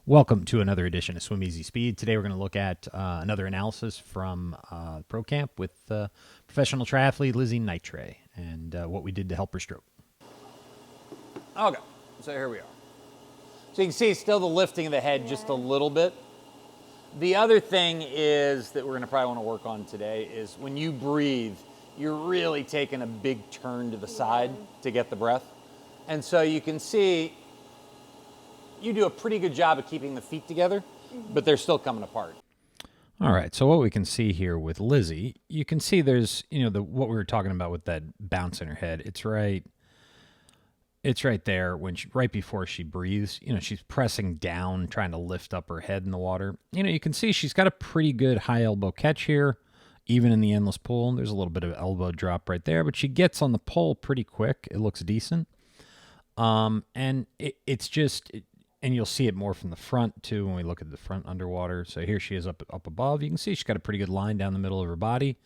Welcome to another edition of Swim Easy Speed. Today we're going to look at another analysis from Pro Camp with professional triathlete Lizzie Nytray and what we did to help her stroke. Okay, so here we are. So you can see still the lifting of the head just a little bit. The other thing is that we're going to probably want to work on today is when you breathe, you're really taking a big turn to the side to get the breath. And so you can see you do a pretty good job of keeping the feet together, but they're still coming apart. All right, so what we can see here with Lizzie, you can see there's, what we were talking about with that bounce in her head. It's right there when right before she breathes. She's pressing down, trying to lift up her head in the water. You can see she's got a pretty good high elbow catch here, even in the endless pool. There's a little bit of elbow drop right there, but she gets on the pole pretty quick. It looks decent. And it's just... And you'll see it more from the front, too, when we look at the front underwater. So here she is up above. You can see she's got a pretty good line down the middle of her body.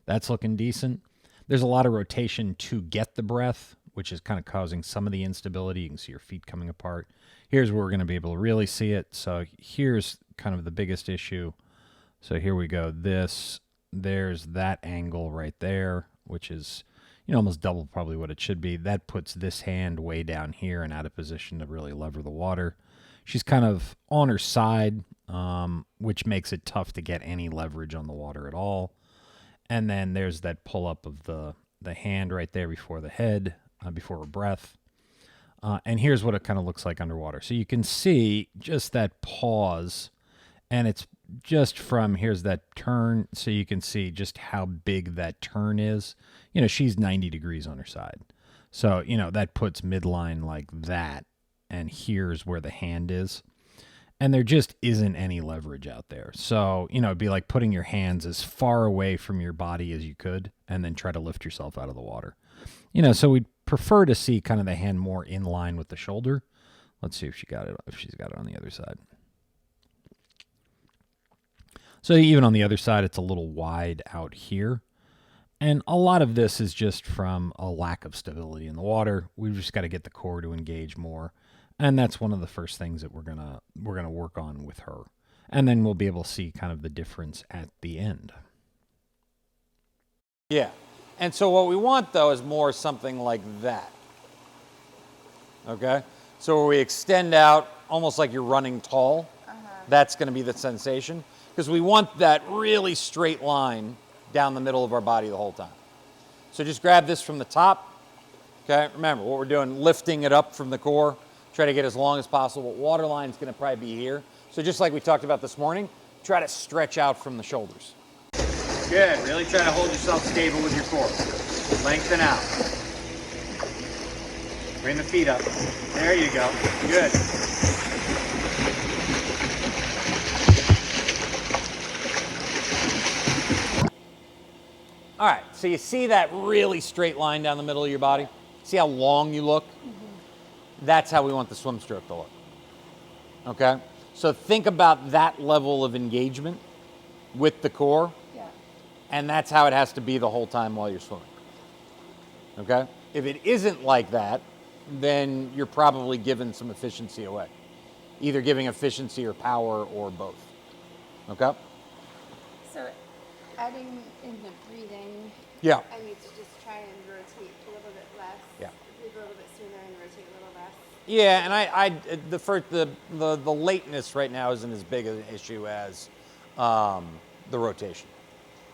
That's looking decent. There's a lot of rotation to get the breath, which is kind of causing some of the instability. You can see her feet coming apart. Here's where we're going to be able to really see it. So here's kind of the biggest issue. So here we go. There's that angle right there, which is almost double probably what it should be. That puts this hand way down here and out of position to really lever the water. She's kind of on her side, which makes it tough to get any leverage on the water at all. And then there's that pull up of the hand right there before the head, before her breath. And here's what it kind of looks like underwater. So you can see just that pause, and it's just from, here's that turn, so you can see just how big that turn is. She's 90 degrees on her side. So, that puts midline like that, and here's where the hand is. And there just isn't any leverage out there. So, it'd be like putting your hands as far away from your body as you could, and then try to lift yourself out of the water. So we'd prefer to see kind of the hand more in line with the shoulder. Let's see if she's got it on the other side. So even on the other side, it's a little wide out here. And a lot of this is just from a lack of stability in the water. We've just got to get the core to engage more. And that's one of the first things that we're gonna work on with her. And then we'll be able to see kind of the difference at the end. Yeah. And so what we want, though, is more something like that. Okay? So where we extend out almost like you're running tall. That's going to be the sensation. Because we want that really straight line down the middle of our body the whole time. So just grab this from the top. Okay, remember what we're doing, lifting it up from the core. Try to get as long as possible. Water line is going to probably be here. So just like we talked about this morning, try to stretch out from the shoulders. Good, really try to hold yourself stable with your core. Lengthen out. Bring the feet up. There you go, good. All right, so you see that really straight line down the middle of your body? See how long you look? That's how we want the swim stroke to look. Okay? So think about that level of engagement with the core. Yeah. And that's how it has to be the whole time while you're swimming. Okay? If it isn't like that, then you're probably giving some efficiency away. Either giving efficiency or power or both. Okay? So adding in the breathing, yeah. I need to just try and rotate a little bit less. Yeah. Breathe a little bit sooner and rotate a little less. Yeah, and the lateness right now isn't as big an issue as the rotation.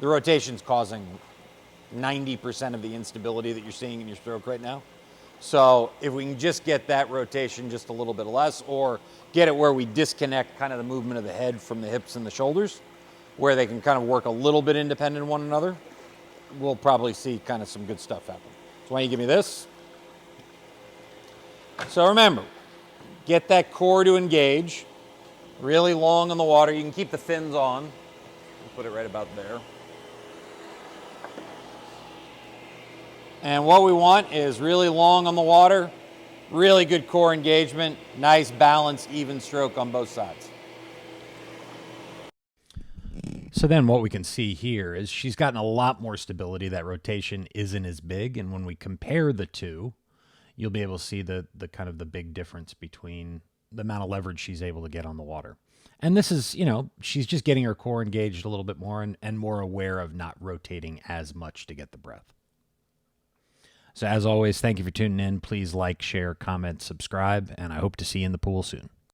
The rotation's causing 90% of the instability that you're seeing in your stroke right now. So if we can just get that rotation just a little bit less, or get it where we disconnect kind of the movement of the head from the hips and the shoulders, where they can kind of work a little bit independent of one another, we'll probably see kind of some good stuff happen. So why don't you give me this? So remember, get that core to engage, really long on the water. You can keep the fins on. Put it right about there. And what we want is really long on the water, really good core engagement, nice balanced, even stroke on both sides. So then what we can see here is she's gotten a lot more stability. That rotation isn't as big. And when we compare the two, you'll be able to see the kind of the big difference between the amount of leverage she's able to get on the water. And this is, you know, she's just getting her core engaged a little bit more and more aware of not rotating as much to get the breath. So as always, thank you for tuning in. Please like, share, comment, subscribe, and I hope to see you in the pool soon.